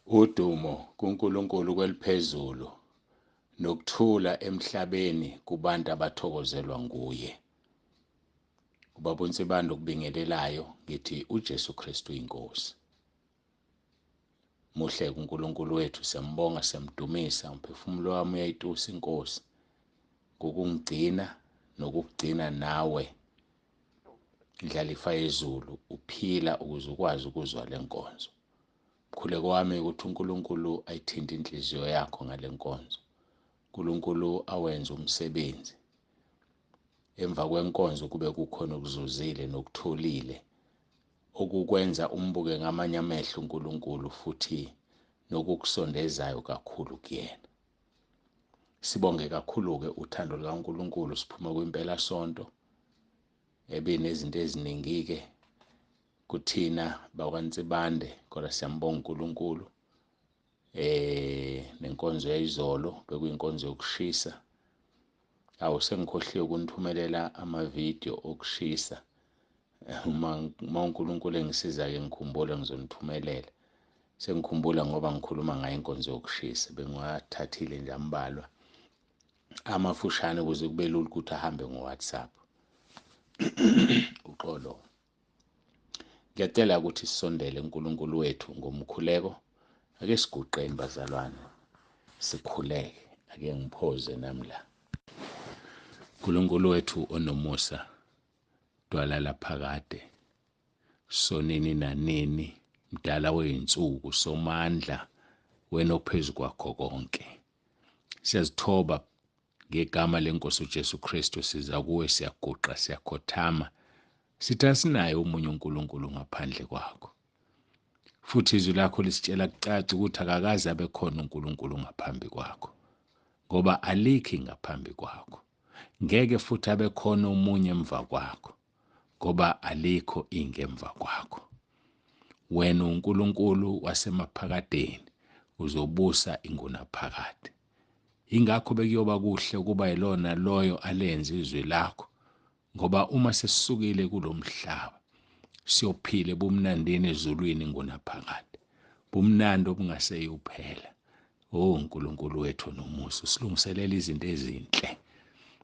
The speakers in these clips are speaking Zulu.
Udumo kuNkulunkulu kweliphezulu nokuthula emhlabeni kubantu abathokozelwa nguye. Ubaba uNsibande okubingelelayo ngithi uJesu Kristu inkosi. Muhle kuNkulunkulu wethu, siyambonga, siyamdumisa. Umphefumulo wami uyayitusa inkosi ngokungigcina nokugcina nawe indlalifa yezulu uphila ukuze ukwazi ukuzwa lenkonzo. Mkhuleko wami ukuthi uNkulunkulu ayithinte inhliziyo yakho ngale nkonzo. uNkulunkulu awenze umsebenzi. Emva kwenkonzo kube kukhona okuzuzile nokutholile okukwenza umbuke ngamanye amehlo uNkulunkulu futhi nokukusondezayo kakhulu kuyena. Sibonge kakhulu-ke uthando lukaNkulunkulu siphuma kwimpela sonto ebinezinto eziningi-ke kuthina bakwaNsibande, kodwa siyambonga uNkulunkulu. Nenkonzo yayizolo bekuyinkonzo yokushisa. Sengikhohliwe ukunithumelela amavidiyo okushisa. Uma uNkulunkulu engisiza-ke ngikhumbule ngizonithumelela. Sengikhumbula ngoba ngikhuluma ngayo inkonzo yokushisa. Bengiwathathile nje ambalwa amafushane ukuze kube lula ukuthi ahambe ngoWhatsApp. Uxolo. Ngiyacela ukuthi sisondele uNkulunkulu wethu ngomkhuleko. Ake siguqeni bazalwane, sikhuleke. Ake ngiphoze nami la. uNkulunkulu wethu onomusa, dwala laphakade, sonini nanini, mdala wey'nsuku, somandla, wena ophezu kwakho konke. Siyazithoba ngegama lenkosi uJesu Kristu, siza kuwe, siyaguqa, siyakhothama. Sithi asinaye omunye uNkulunkulu ngaphandle kwakho. Futhi izwi lakho lisitshela kucaca ukuthi akakaze abe khona uNkulunkulu ngaphambi kwakho, ngoba alikho ngaphambi kwakho. Ngeke futhi abe khona omunye emva kwakho, ngoba alikho ingemva kwakho. Wena uNkulunkulu wasemaphakadeni, uzobusa ingunaphakade. Ingakho bekuyoba kuhle ukuba yilona loyo alenze izwi lakho, ngoba uma sesisukile kulomhlaba siyophila bumnandini ezulwini ngunaphakade, bumnandi obungaseyuphela. uNkulunkulu wethu nomusa, usilungiselela izinto ezinhle.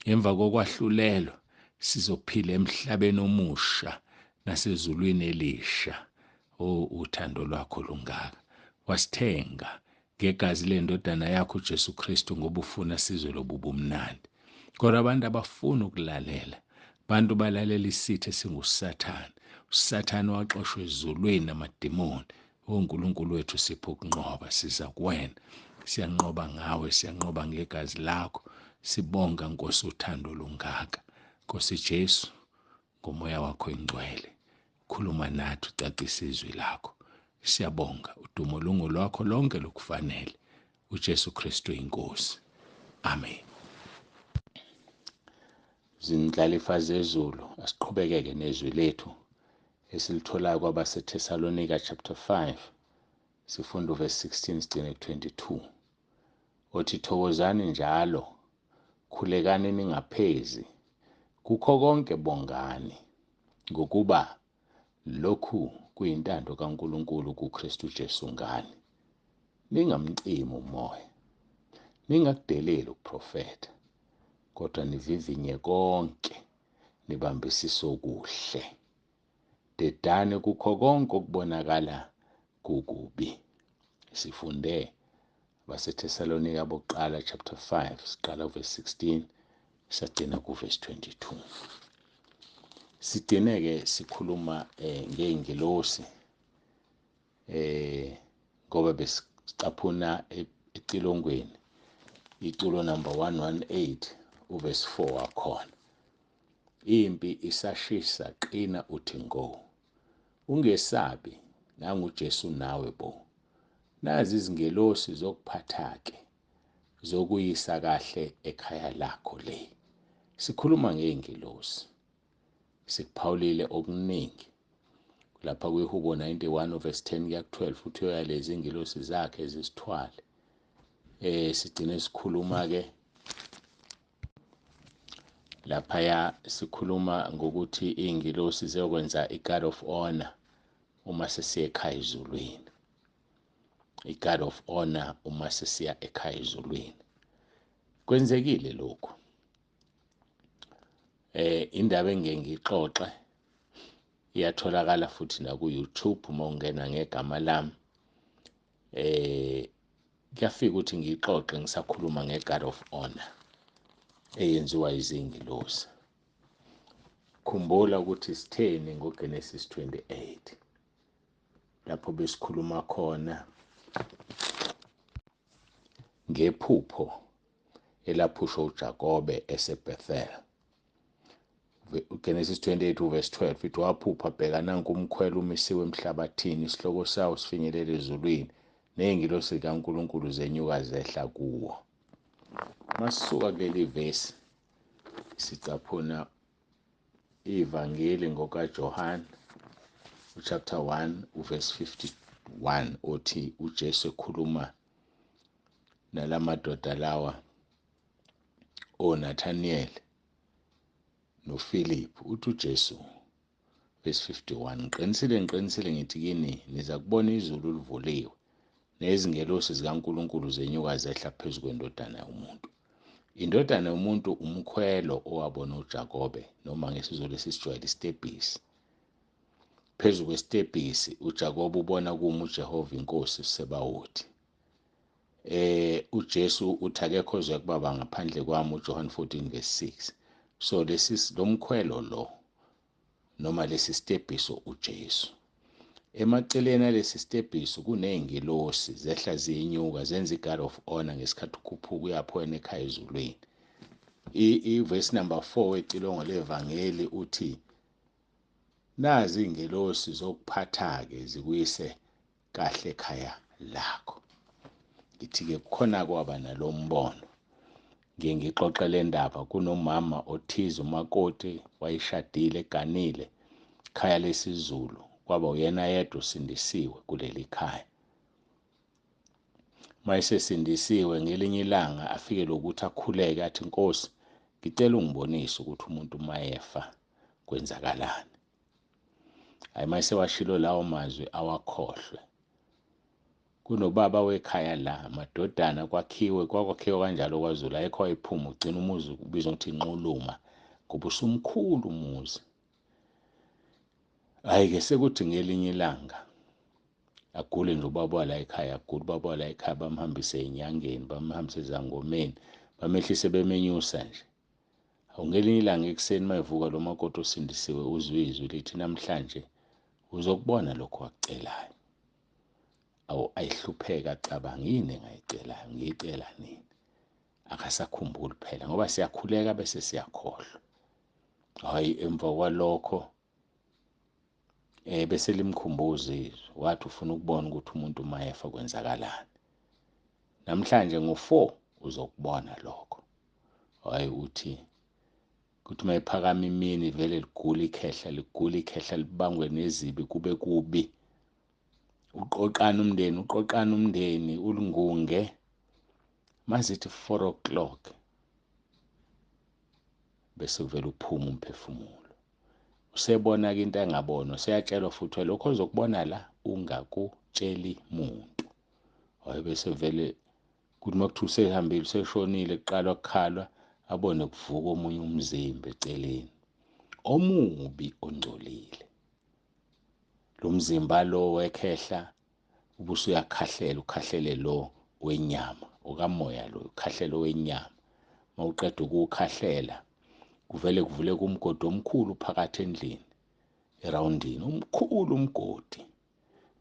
Emva kokwahlulelwa sizophila emhlabeni omusha nasezulwini elisha. Uthando lwakho lungaka. Wasithenga ngegazi lendodana yakho uJesu Kristu ngoba ufuna sizwe lobu bumnandi. Kodwa abantu abafuna ukulalela, abantu balalela isithe singuSathane. uSathane waxoshwa ezulwini namadimoni. uNkulunkulu wethu sipho ukunqoba, siza kuwena. Siyanqoba ngawe, siyanqoba ngegazi lakho. Sibonga Nkosi uthando lungaka. Nkosi Jesu, ngomoya wakho ingcwele, khuluma nathi, ucacise izwi lakho. Siyabonga, udumo lungolwakho lonke lukufanele. uJesu Kristu inkosi. Amen. Zindlalifa zezulu, asiqhubekeke nezwi lethu esilitholayo kwabaseThesalonika chapter 5 sifunda verse 16 sigcine 22. Othi thokozani njalo, khulekani ningaphezi, kukho konke bongani, ngokuba lokhu kuyintando kaNkulunkulu kuKristu Jesu ngani. Ningamcimi umoya, ningakudeleli ukuprofetha, kodwa nivivinye konke, nibambisise okuhle. Dedane kukho konke okubonakala kukubi. Sifunde abaseThesalonika bokuqala chapter 5 siqala verse 16 sagcina verse 22. Sigcine-ke sikhuluma ngey'ngelosi ngoba besicaphuna ecilongweni iculo number 118 verse 4 wakhona. Impi isashisa, qina uthi ngo. Ungesabi, nanguJesu nawe bo. Nazi izingelosi zokuphatha-ke, zokuyisa kahle ekhaya lakho le. Sikhuluma ngey'ngelosi. Sikuphawulile okuningi. Lapha kwiHubo 91 verse 10 kuya 12 futhi uyalezi ingelosi zakhe ezisithwale. Sigcine sikhuluma-ke laphaya sikhuluma ngokuthi iy'ngelosi ziyokwenza i-guard of honor uma sesiye ekhaya ezulwini. i-guard of honor uma sesiya ekhaya ezulwini. Kwenzekile lokhu. Indaba engeke ngixoxe iyatholakala futhi na ku-YouTube uma ungena ngegama lami. Kuyafika ukuthi ngixoxe ngisakhuluma nge-guard of honor eyenziwa izingilosi. Khumbula ukuthi sitheni ngoGenesis 28 lapho besikhuluma khona ngephupho elaphushwa uJakobe eseBethel. UGenesis 28 uverse 12 ithi waphupha, bheka nanku umkhwelo umisiwe emhlabathini, isihloko sawo sifinyelela ezulwini, ney'ngilosi zikaNkulunkulu zenyuka zehla kuwo. Masisuka kuleli vesi sicaphuna ivangeli ngokaJohane chapter 1 uverse 51 othi uJesu ekhuluma nalamadoda lawa oNathaniel noPhilip. Uthi uJesu verse 51, ngiqinisile ngithi kini, niza kubona izulu livuliwe nezingelosi zikaNkulunkulu zenyuka zehla phezu kwendodana yomuntu. Indodana yomuntu umkhwelo owabona uJakobe, noma ngesizulu esisijwayele isitebhisi. Phezu kwesitebhisi uJakobe ubona kuma uJehova inkosi uSebawuthi. uJesu uthi akekho oze kubaba ngaphandle kwami, uJohn 14 verse 6. So lo mkhwelo lo noma lesi sitebhiso uJesu. Emaceleni alesi sitebhiso kuney'ngilosi zehla ziyinyuka zenza i-guard of honor ngesikhathi ukhuphuka uyaphona ekhaya ezulwini. Verse number 4 wetilongo levangeli uthi nazi iy'ngilosi zokuphatha-ke zikuyise kahle ekhaya lakho. Ngithi-ke kukhona kwaba nalo mbono. Ngiye ngixoxe le ndaba kunomama othize, umakoti, wayishadile eganile, khaya lesizulu, kwaba uyena yedwa usindisiwe kuleli khaya. Mayesesindisiwe ngelinye ilanga afike lokuthi akhuleke athi, Nkosi, ngicela ungibonise ukuthi umuntu mayefa kwenzakalani. Hayi mayesewashilo lawo mazwi awakhohlwe. Kunobaba wekhaya la, amadodana kwakhiwe kanjalo kwaZulu, ayekho wayephuma ugcina umuzi ubizwa ukuthi inquluma ngoba usumkhulu umuzi. Hhayi-ke sekuthi ngelinye ilanga agule nje ubaba wala ekhaya, agule ubaba wala ekhaya, bamhambise enyangeni, bamhambise ezangomeni, bamehlise bemenyusa nje. Ngelinye ilanga ekuseni mayevuka lo makoti osindisiwe uzwe izwi lithi, namhlanje uzokubona lokho akucelayo. Ayihlupheka acabanga yini engayicelayo, ngiyicela nini? Akasakhumbuli phela ngoba siyakhuleka bese siyakhohlwa. Hhayi, emva kwalokho bese limkhumbuza izwi, wathi ufuna ukubona ukuthi umuntu mayefa kwenzakalani. Namhlanje ngo-4 uzokubona lokho. Hhayi uthi mayiphakama imini vele ligula ikhehla libangwe nezibi kube kubi. Uqoqana umndeni ulingunge. Mazithi 4 o'clock bese kuvele uphuma umphefumulo. Usebona-ke into engabona, useyatshelwa futhi lokho ozokubona la ungakutsheli muntu. Hhayi bese vele kuthi makuthiwa usehambile useshonile kuqalwa kukhalwa abone kuvuka omunye umzimba eceleni omubi ongcolile. Lo mzimba lo wekhehla ubusuyakahlela, ukhahlele lo wenyama, okamoya lo, ukhahlele wenyama. Mawuqeda ukukhahlela kuvele kuvuleka umgodi omkhulu phakathi endlini erawundini, umkhulu umgodi.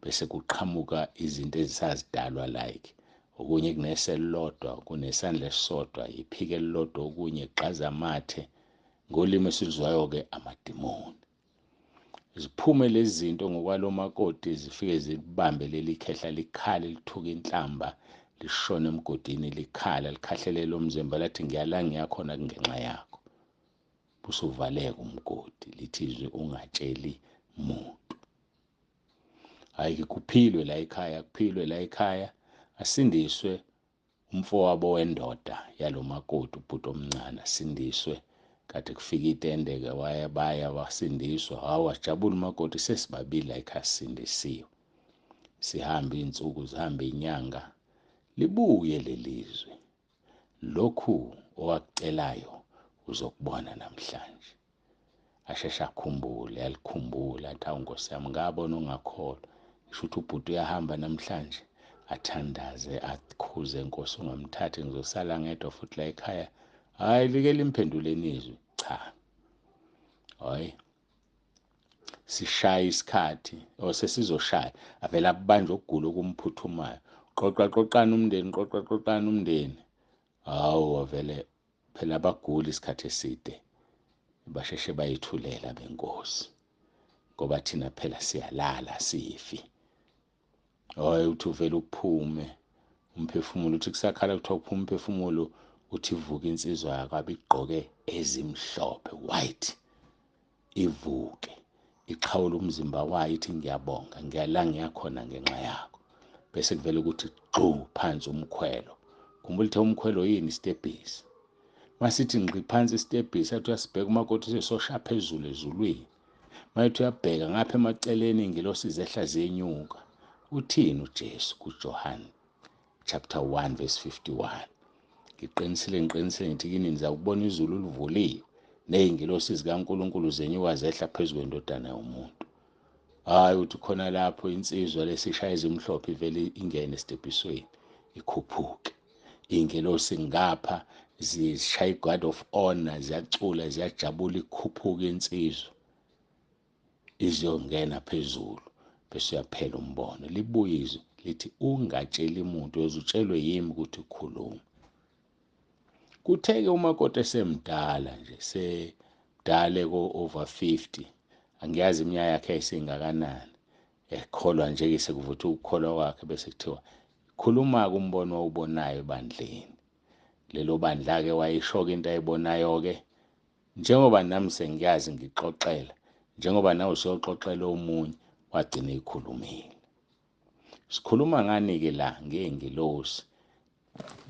Bese kuqhamuka izinto ezisazidalwa like okunye kunese elilodwa, kunesandla esisodwa, iphike elilodwa, okunye gxaza amathe, ngolimi esiluzwayo-ke amadimoni. Ziphume lezi zinto ngokwalo makoti zifike zibambe leli khehla, likhale lithuke inhlamba, lishone emgodini likhala, likhahlele lo mzimba, lathi ngiyala ngiyakhona kungenxa yakho. Busuvaleka umgodi, lithi izwi ungatsheli muntu. Hhayi-ke kuphilwe la ekhaya, asindiswe umfowabo wendoda yalo makoti, ubhuti omncane asindiswe. Kade kufika itende-ke baya wasindiswa. Hawu wajabula umakoti, sesibabili la ekhaya sisindisiwe. sihambe iy'nsuku, zihambe inyanga, libuye lelizwe. Lokhu owakucelayo uzokubona namhlanje. Asheshe akhumbule, yalikhumbula athi, hawu Nkosi yami, ngabona ungakholwa. Kusho ukuthi ubhuti uyahamba namhlanje, athandaze, akhuze, Nkosi ungamthathi, ngizosala ngedwa futhi la ekhaya. Hhayi, like limphendule nizwi, cha. Hhayi, sishaya isikhathi, sesizoshaya, avele abanje ukugula okumphuthumayo. Qoqani umndeni. Hawu, avele phela abaguli isikhathi eside, basheshe bayithulela benkosi, ngoba thina phela siyalala sifi. Hhayi, uthi uvele uphume umphefumulo, uthi kusakhala kuthiwa uphume umphefumulo, uthi ivuka insizwa yakho abigqoke ezimhlophe, white, ivuke iqhawula umzimba wayo, ithi ngiyabonga, ngiyakhona ngenxa yakho. Bese kuvele ukuthi gxu phansi umkhwelo. Khumbula ukuthi umkhwelo yini? Isitebhisi. Masithi ngqi phansi isitebhisi, athi uyasibheka umakoti sesosha phezulu ezulwini. Mayethi uyabheka ngapha emaceleni iy'ngilosi zehla ziyenyuka. Uthini uJesu kuJohane chapter 1 verse 51? Ngiqinisile ngithi kini nizakubona izulu livuliwe ney'ngilosi zikaNkulunkulu zenyuka zehla phezu kwendodana yomuntu. Hhayi, uthi khona lapho insizwa lesishaya ezimhlophe ivele ingene esitebhisweni, ikhuphuke. Iy'ngilosi ngapha zishaya i-guard of honor, ziyacula, ziyajabula, ikhuphuke insizwa iziyongena phezulu. Bese uyaphela umbono. Libuye izwi lithi, ungatsheli muntu, uzutshelwe yimi ukuthi ukhuluma. Kuthe-ke umakoti esemdala nje, semdala over 50, angiyazi iminyaka yakhe yayisingakanani, ekholwa nje-ke sekuvutha ukukholwa kwakhe, bese kuthiwa khuluma-ke umbono owubonayo ebandleni. Lelo bandla-ke wayisho-ke into ayibonayo-ke, njengoba nami sengiyazi ngixoxela, njengoba nawe usuyoxoxela omunye, wagcina eyikhulumile. Sikhuluma ngani-ke la? Ngey'ngilosi.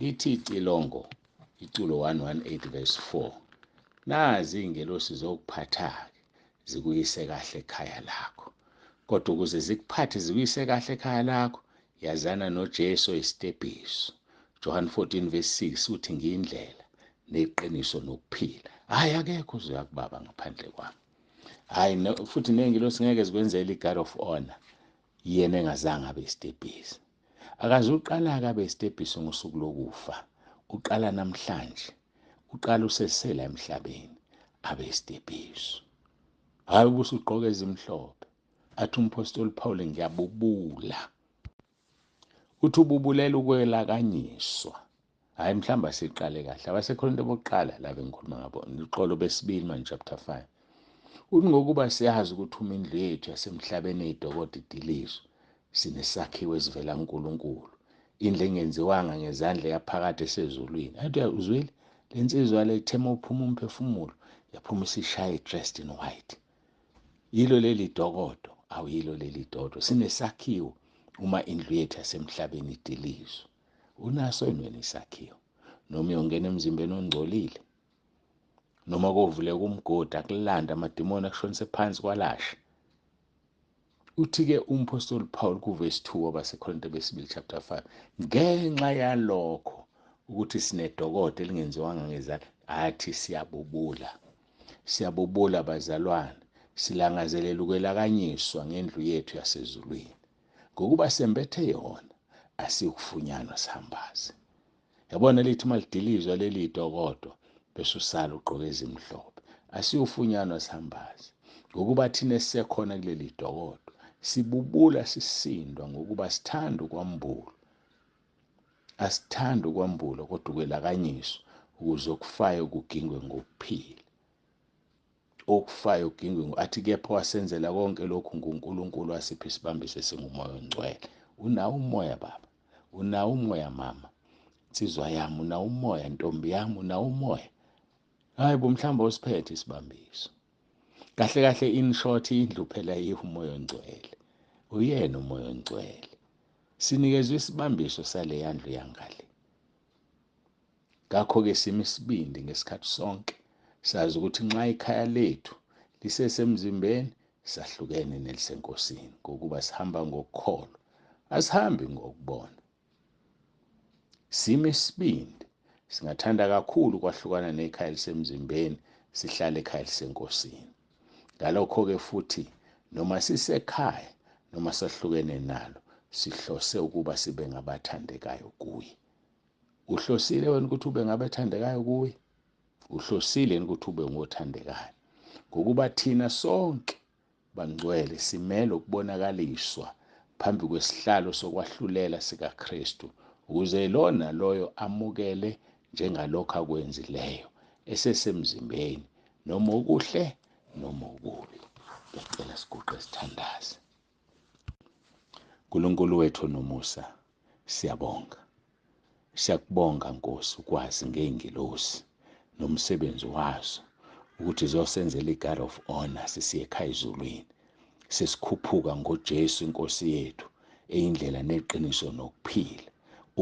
Lithi icilongo, iculo 118 verse 4, nazi iy'ngilosi zokuphatha-ke zikuyise kahle ekhaya lakho. Kodwa ukuze zikuphathe zikuyise kahle ekhaya lakho, yazana noJesu esitebhiso. John 14 verse 6 uthi, ngiyindlela neqiniso nokuphila. Hhayi, akekho uzoya kubaba ngaphandle kwami. Hhayi, futhi ney'ngilosi ngeke zikwenzela i-guard of honor yena engazange abe isitebhisi. Akazuqala-ke abe isitebhisi ngosuku lokufa. Uqala namhlanje. Uqala usesela emhlabeni abe isitebhisi. Hhayi, ubusugqoka ezimhlophe. Athi umpostoli Paul, ngiyabubula. Uthi ububulela ukwelakanyiswa. Hhayi, mhlawumbe asiqale kahle. AbaseKorinte bokuqala la bengikhuluma ngabo, uxolo besibili manje chapter 5. Uthi ngokuba siyazi ukuthi uma indlu yethu yasemhlabeni ey'dokode idilizwe, sinesakhiwo esivela kuNkulunkulu, indlu engenziwanga ngezandla yaphakade esezulwini. Athi uzwile, le nsizwa le ithe uphuma umphefumulo, yaphuma isishaya dressed in white. Yilo leli dokodo, awuyilo leli dodo. Sinesakhiwo uma indlu yethu yasemhlabeni idilizwe. Unaso yini isakhiwo? Noma uyongena emzimbeni ongcolile, noma kovuleka umgodi akulanda amadimoni akushonise phansi kwalasha. Uthi-ke umpostoli Paul kuverse 2 wabaseKorinte besibili chapter 5, ngenxa yalokho ukuthi sinedokodo elingenziwanga ngezandla, athi siyabubula bazalwane, silangazelela ukwelakanyiswa ngendlu yethu yasezulwini, ngokuba sembethe yona, asikufunyanwa sihambaze. Yabona lithi malidilizwa leli dokodo, bese usala ugqoke ezimhlophe, asiyufunyanwa sihambaze, ngokuba thina sisekhona kuleli dokodo, sibubula sisindwa ngokuba asithanda ukwambulwa, kodwa ukwelakanyiswa, ukuze okufayo kugingwe ngokuphila. Okufayo kugingwe athi kepha wasenzela konke lokhu nguNkulunkulu wasipha isibambiso esingumoya ongcwele. Unawo umoya baba, unawo umoya mama, insizwa yami, unawo umoya ntombi yami, unawo umoya. Hayi bo, mhlawumbe usiphethe isibambiso. Kahle kahle, in short, indlu phela yiyo umoya ongcwele. Uyena umoya ongcwele. Sinikezwe isibambiso sale yandlu yangale. Ngakho-ke sime isibindi ngesikhathi sonke, sazi ukuthi nxa ikhaya lethu lisesemzimbeni, sahlukene nelisenkosini, ngokuba sihamba ngokukholwa. Asihambi ngokubona. Sime isibindi. Singathanda kakhulu kwahlukana nekhaya lisemzimbeni, sihlale ekhaya lisenkosini. Ngalokho-ke futhi, noma sisekhaya, noma sahlukene nalo, sihlose ukuba sibe ngabathandekayo kuye. Uhlosile wena ukuthi ube ngabathandekayo kuye? Uhlosile ukuthi ube ngothandekayo? Ngokuba thina sonke bangcwele simele ukubonakaliswa phambi kwesihlalo sokwahlulela sikaKristu, ukuze lona loyo amukele njengalokho akwenzileyo esesemzimbeni, noma okuhle noma okubi. Ngiyacela siguqe sithandaze. uNkulunkulu wethu nomusa, siyabonga. Siyakubonga Nkosi ukwazi ngey'ngilosi nomsebenzi wazo ukuthi ziyosenzela i-guard of honor sisiye ekhaya ezulwini. Sesikhuphuka ngoJesu Inkosi yethu eyindlela neqiniso nokuphila.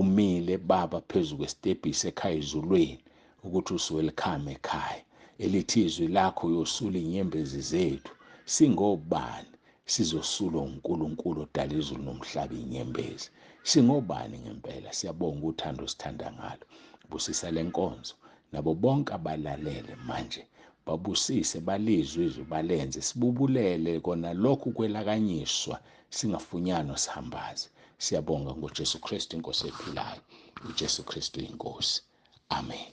Umile Baba phezu kwesitebhisi ekhaya ezulwini ukuthi usuwelkhame ekhaya. Elithi izwi lakho uyosula inyembezi zethu. Singobani sizosulwa uNkulunkulu odala izulu nomhlaba inyembezi? Singobani ngempela? Siyabonga uthando sithanda ngalo. Busisa lenkonzo nabo bonke abalalele manje. Babusise balizwe izwi balenze, sibubulele kona lokhu kwelakanyiswa, singafunyanwa sihambaze. Siyabonga ngoJesu Kristu Inkosi ephilayo. uJesu Kristu inkosi. Amen.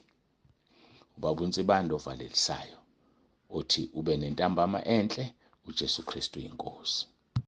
Ubaba uNsibande ovalelisayo uthi ube nentambama enhle. uJesu Kristu inkosi.